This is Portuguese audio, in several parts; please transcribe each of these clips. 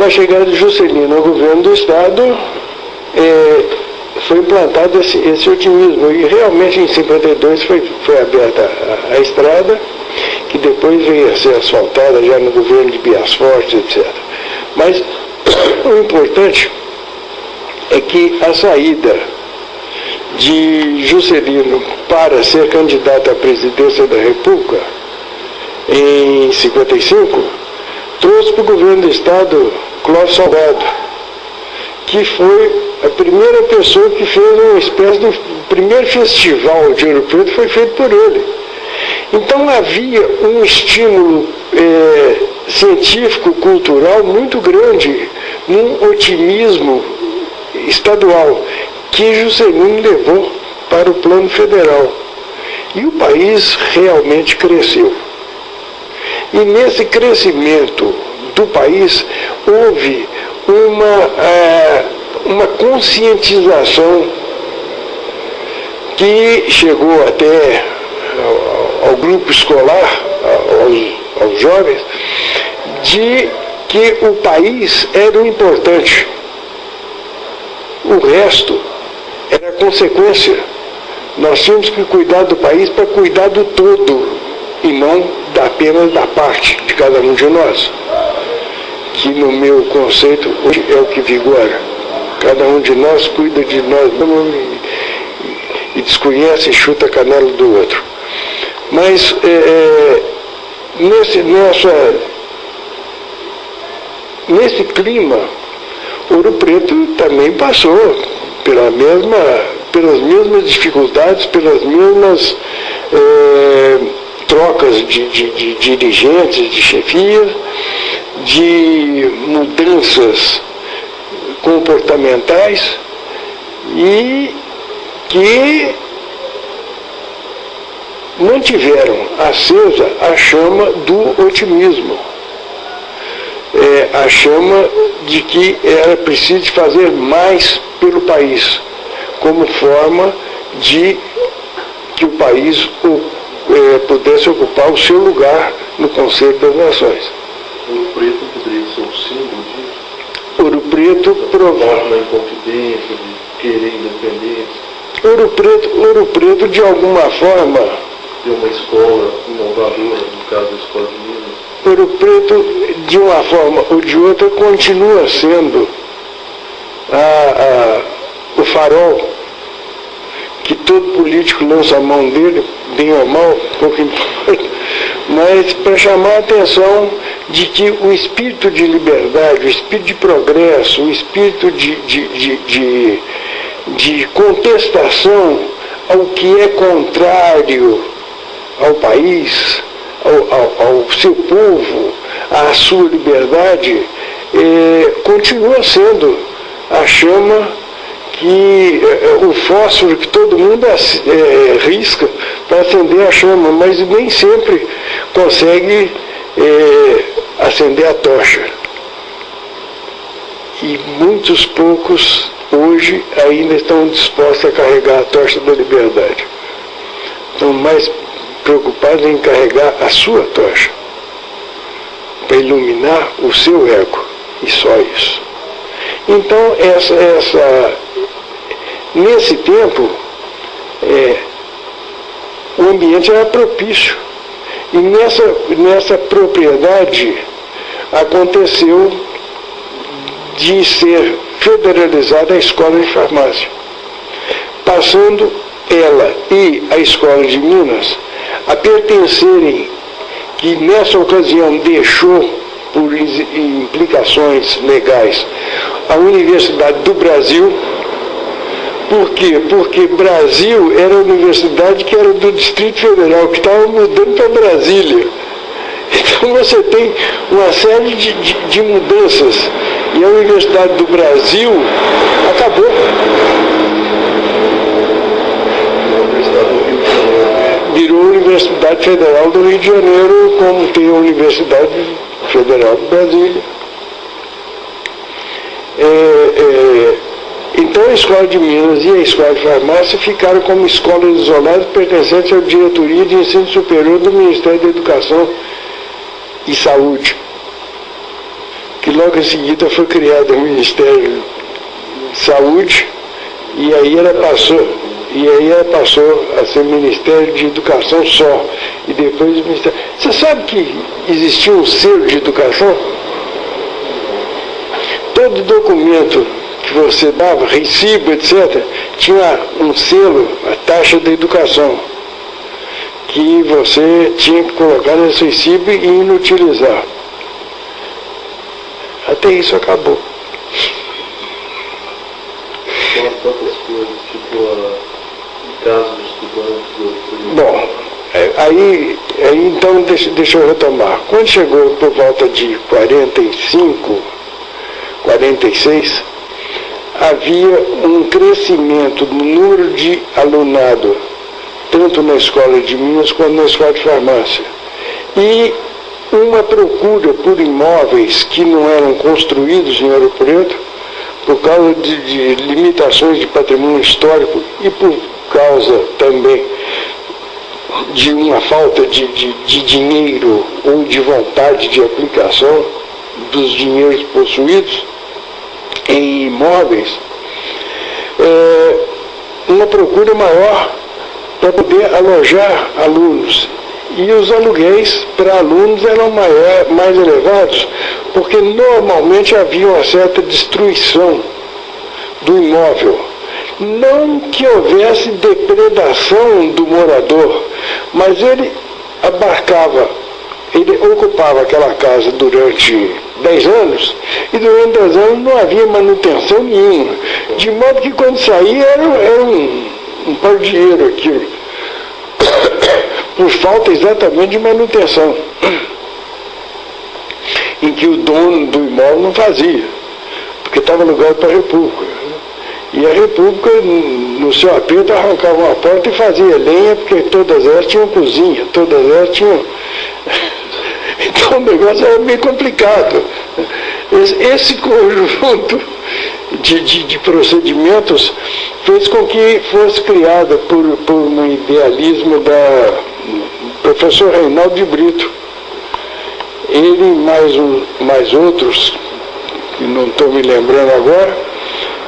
Com a chegada de Juscelino ao governo do Estado, foi implantado esse otimismo. E realmente em 52 foi aberta a estrada, que depois veio a ser asfaltada já no governo de Bias Fortes, etc. Mas o importante é que a saída de Juscelino para ser candidato à presidência da República em 55 trouxe para o governo do Estado Clóvis Salgado, que foi a primeira pessoa que fez uma espécie de... O primeiro festival de Ouro Preto foi feito por ele. Então havia um estímulo científico, cultural muito grande, num otimismo estadual, que Juscelino levou para o plano federal. E o país realmente cresceu. E nesse crescimento do país houve uma conscientização que chegou até ao grupo escolar, aos jovens, de que o país era o importante. O resto era consequência. Nós tínhamos que cuidar do país para cuidar do todo, e não apenas da parte de cada um de nós, que no meu conceito hoje é o que vigora. Cada um de nós cuida de nós e desconhece e chuta a canela do outro. Mas nesse clima, Ouro Preto também passou pelas mesmas dificuldades, pelas mesmas trocas de dirigentes, de chefia, de mudanças comportamentais, e que mantiveram acesa a chama do otimismo, a chama de que era preciso fazer mais pelo país, como forma de que o país pudesse ocupar o seu lugar no Conselho das Nações. Ouro Preto poderia ser um símbolo disso? Ouro Preto provoca uma inconfidência, de querer independência. Ouro Preto, de alguma forma, tem uma escola inovadora, no caso da Escola de Minas. Ouro Preto, de uma forma ou de outra, continua sendo o farol que todo político lança a mão dele, bem ou mal, pouco importa, mas para chamar a atenção de que o espírito de liberdade, o espírito de progresso, o espírito de contestação ao que é contrário ao país, ao seu povo, à sua liberdade, continua sendo a chama, o fósforo que todo mundo risca para acender a chama, mas nem sempre consegue acender a tocha. E muitos poucos hoje ainda estão dispostos a carregar a tocha da liberdade. Estão mais preocupados em carregar a sua tocha para iluminar o seu ego, e só isso. Então, nesse tempo, o ambiente era propício. E nessa propriedade aconteceu de ser federalizada a Escola de Farmácia, passando ela e a Escola de Minas a pertencerem, que nessa ocasião deixou, por implicações legais, a Universidade do Brasil. Por quê? Porque Brasil era a universidade que era do Distrito Federal, que estava mudando para Brasília. Então você tem uma série de mudanças. E a Universidade do Brasil acabou. Virou a Universidade Federal do Rio de Janeiro, como tem a Universidade Federal de Brasília. Então a Escola de Minas e a Escola de Farmácia ficaram como escolas isoladas pertencentes à Diretoria de Ensino Superior do Ministério da Educação e Saúde. que logo em seguida foi criado o Ministério de Saúde, e aí ela passou a ser Ministério de Educação só, e depois o Ministério... Você sabe que existia um selo de educação? Todo documento que você dava, recibo, etc., tinha um selo, a taxa da educação, que você tinha que colocar nesse recibo e inutilizar. Até isso acabou. Tantas coisas, tipo casos de estudantes. Bom, aí então deixa eu retomar. Quando chegou por volta de 45, 46, havia um crescimento no número de alunado, tanto na escola de Minas quanto na escola de farmácia. E uma procura por imóveis que não eram construídos em Ouro Preto, por causa de limitações de patrimônio histórico e por causa também de uma falta de dinheiro ou de vontade de aplicação dos dinheiros possuídos em imóveis, uma procura maior para poder alojar alunos. E os aluguéis para alunos eram mais elevados, porque normalmente havia uma certa destruição do imóvel. Não que houvesse depredação do morador, mas ele ocupava aquela casa durante 10 anos, e durante 10 anos não havia manutenção nenhuma. De modo que quando saía era um par de dinheiro aquilo, por falta exatamente de manutenção, em que o dono do imóvel não fazia, porque estava alugado para a República. E a República, no seu aperto, arrancava uma porta e fazia lenha, porque todas elas tinham cozinha, todas elas tinham... Então o negócio era bem complicado. Esse conjunto de procedimentos fez com que fosse criada por um idealismo da professor Reinaldo de Brito. Ele e mais outros, que não estou me lembrando agora,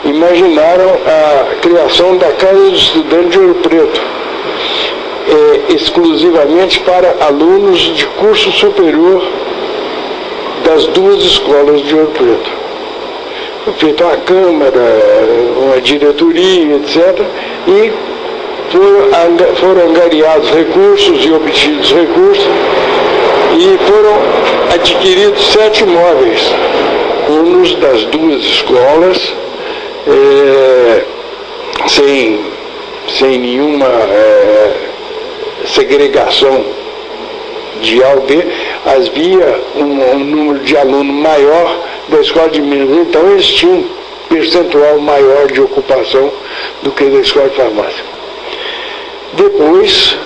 imaginaram a criação da Casa do Estudante de Ouro Preto, exclusivamente para alunos de curso superior das duas escolas de Ouro Preto. Foi feita uma câmara, uma diretoria, etc., e foram angariados recursos e obtidos recursos, e foram adquiridos 7 imóveis, uns das duas escolas, sem nenhuma segregação de A ou B. Havia um número de alunos maior da escola de Minas, então eles tinham um percentual maior de ocupação do que da escola de farmácia. Depois,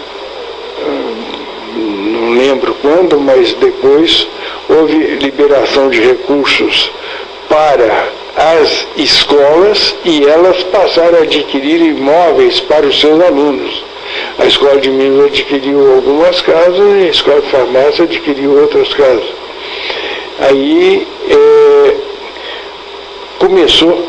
não lembro quando, mas depois houve liberação de recursos para as escolas e elas passaram a adquirir imóveis para os seus alunos. A escola de Minas adquiriu algumas casas e a escola de farmácia adquiriu outras casas. Aí começou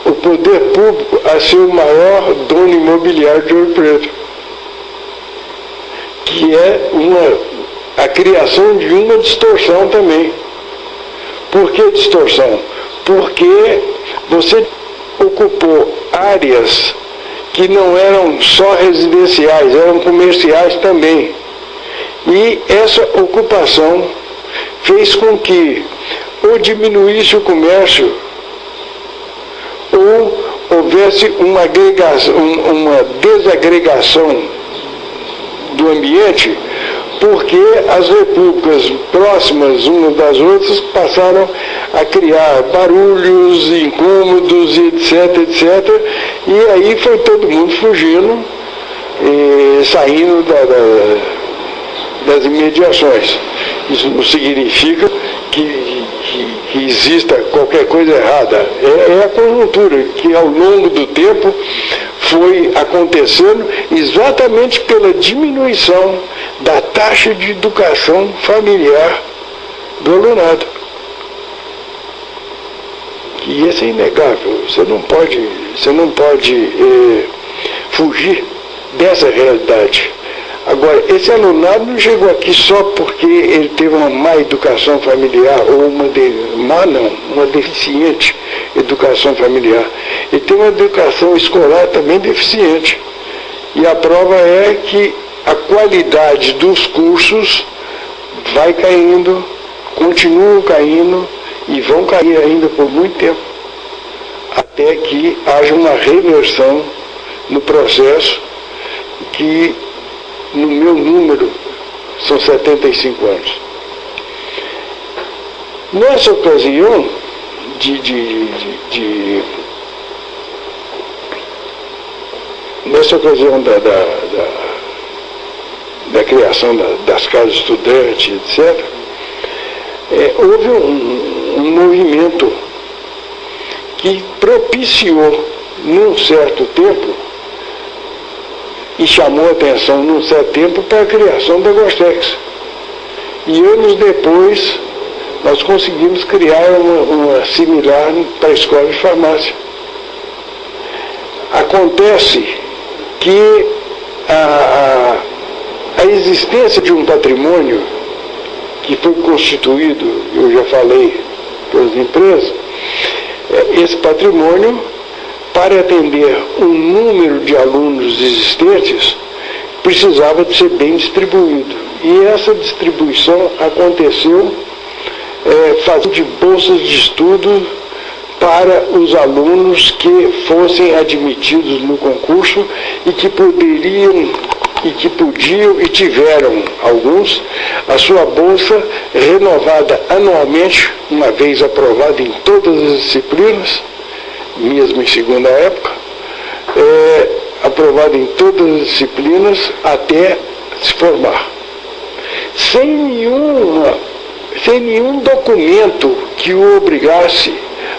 o poder público a ser o maior dono imobiliário de Ouro Preto, que é a criação de uma distorção também. Por que distorção? Porque você ocupou áreas que não eram só residenciais, eram comerciais também. E essa ocupação fez com que ou diminuísse o comércio ou houvesse uma desagregação do ambiente, porque as repúblicas próximas umas das outras passaram a criar barulhos, incômodos, etc, etc, e aí foi todo mundo fugindo, saindo das imediações. Isso não significa que exista qualquer coisa errada. É a conjuntura que ao longo do tempo foi acontecendo exatamente pela diminuição da taxa de educação familiar do alunado. E isso é inegável. Você não pode fugir dessa realidade. Agora, esse alunado não chegou aqui só porque ele teve uma má educação familiar ou uma deficiente educação familiar. Ele tem uma educação escolar também deficiente. E a prova é que a qualidade dos cursos vai caindo, continuam caindo e vão cair ainda por muito tempo, até que haja uma reversão no processo que, no meu número, são 75 anos. Nessa ocasião nessa ocasião da criação das casas estudantes, etc., houve um movimento que propiciou, num certo tempo, e chamou a atenção num certo tempo para a criação da Gorsex. E anos depois, nós conseguimos criar uma similar para a escola de farmácia. Acontece que a existência de um patrimônio que foi constituído, eu já falei, pelas empresas, esse patrimônio, para atender um número de alunos existentes, precisava de ser bem distribuído. E essa distribuição aconteceu fazendo de bolsas de estudo para os alunos que fossem admitidos no concurso e que poderiam e que podiam e tiveram, alguns, a sua bolsa renovada anualmente, uma vez aprovada em todas as disciplinas, mesmo em segunda época, aprovada em todas as disciplinas até se formar. Sem nenhum documento que o obrigasse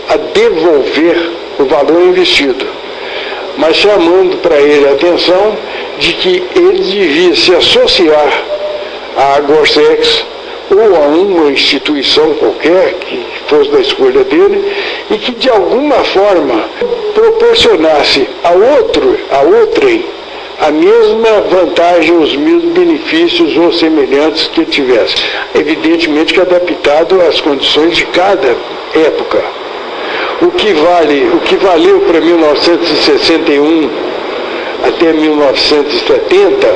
a devolver o valor investido, mas chamando para ele a atenção de que ele devia se associar à Gorsex ou a uma instituição qualquer que fosse da escolha dele e que de alguma forma proporcionasse a outrem a mesma vantagem, os mesmos benefícios ou semelhantes que ele tivesse. Evidentemente que adaptado às condições de cada época. O que valeu para 1961 até 1970,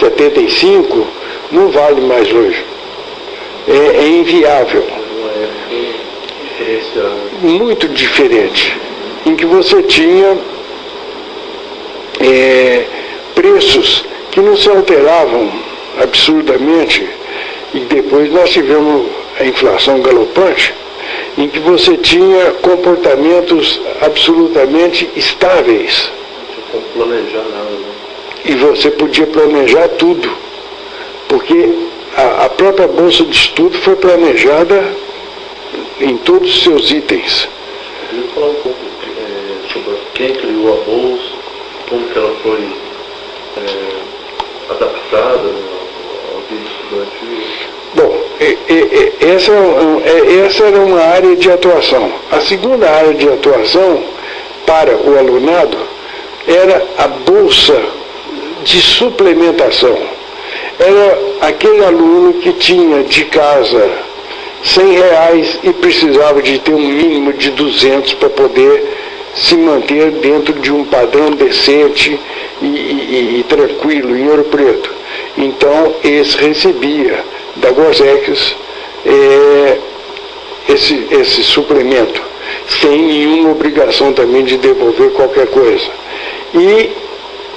75, não vale mais hoje. É inviável. Muito diferente. Em que você tinha preços que não se alteravam absurdamente, e depois nós tivemos a inflação galopante, em que você tinha comportamentos absolutamente estáveis. Não planejar nada, né? E você podia planejar tudo, porque a própria bolsa de estudo foi planejada em todos os seus itens. Eu queria falar um pouco sobre quem criou a bolsa, como que ela foi adaptada ao vida estudantil. Bom, essa era uma área de atuação. A segunda área de atuação para o alunado era a bolsa de suplementação. Era aquele aluno que tinha de casa R$100 e precisava de ter um mínimo de 200 para poder se manter dentro de um padrão decente e tranquilo em Ouro Preto. Então, esse recebia da Gorsex esse suplemento, sem nenhuma obrigação também de devolver qualquer coisa. E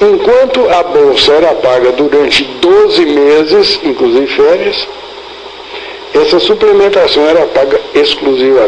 enquanto a bolsa era paga durante 12 meses, inclusive férias, essa suplementação era paga exclusivamente.